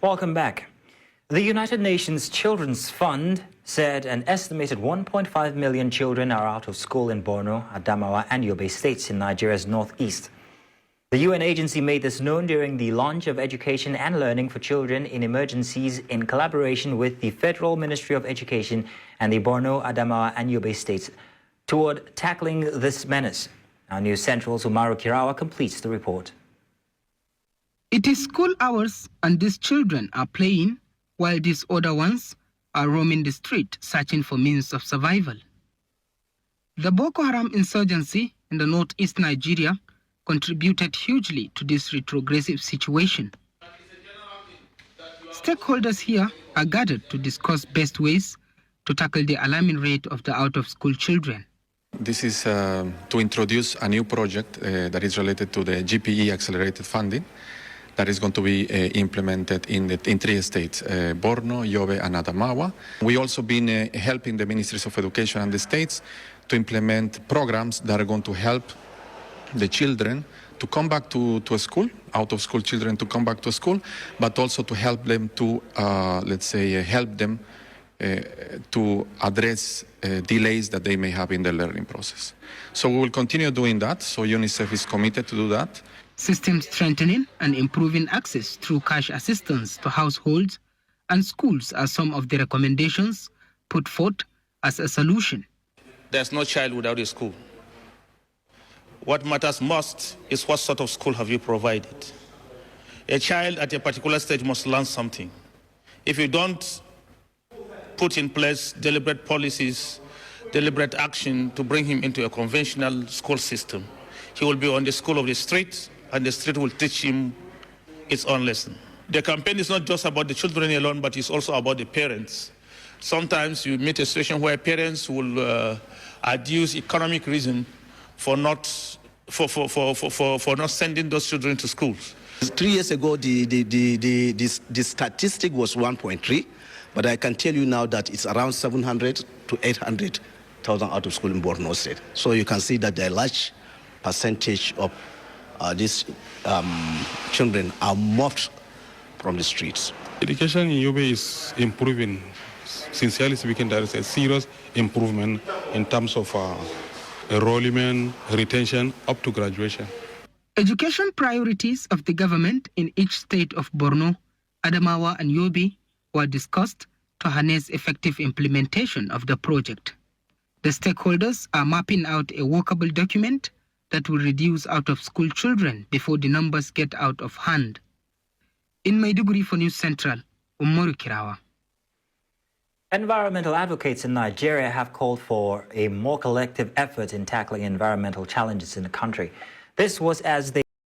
Welcome back. The United Nations Children's Fund said an estimated 1.5 million children are out of school in Borno, Adamawa and Yobe states in Nigeria's northeast. The UN agency made this known during the launch of Education and Learning for Children in Emergencies in collaboration with the Federal Ministry of Education and the Borno, Adamawa and Yobe states toward tackling this menace. Our News Central's Umaru Kirawa completes the report. It is school hours and these children are playing while these older ones are roaming the street searching for means of survival. The Boko Haram insurgency in the northeast Nigeria contributed hugely to this retrogressive situation. Stakeholders here are gathered to discuss best ways to tackle the alarming rate of the out-of-school children. This is to introduce a new project that is related to the GPE accelerated funding that is going to be implemented in 3 states, Borno, Yobe, and Adamawa. We also been helping the ministries of education and the states to implement programs that are going to help the children to come back to school, out-of-school children to come back to school, but also to help them to, help them to address delays that they may have in the learning process. So we will continue doing that. So UNICEF is committed to do that. System strengthening and improving access through cash assistance to households and schools are some of the recommendations put forth as a solution. There's no child without a school. What matters most is what sort of school have you provided. A child at a particular stage must learn something. If you don't put in place deliberate policies, deliberate action to bring him into a conventional school system, he will be on the school of the street, and the street will teach him its own lesson. The campaign is not just about the children alone, but it's also about the parents. Sometimes you meet a situation where parents will adduce economic reason for not sending those children to schools. 3 years ago, the statistic was 1.3, but I can tell you now that it's around 700 to 800,000 out of school in Borno State. So you can see that the large percentage of these children are moved from the streets. Education in Yobe is improving. Sincerely speaking, there is a serious improvement in terms of enrollment, retention, up to graduation. Education priorities of the government in each state of Borno, Adamawa and Yobe were discussed to harness effective implementation of the project. The stakeholders are mapping out a workable document that will reduce out-of-school children before the numbers get out of hand. In Maiduguri for News Central, Umaru Kirawa. Environmental advocates in Nigeria have called for a more collective effort in tackling environmental challenges in the country. This was as they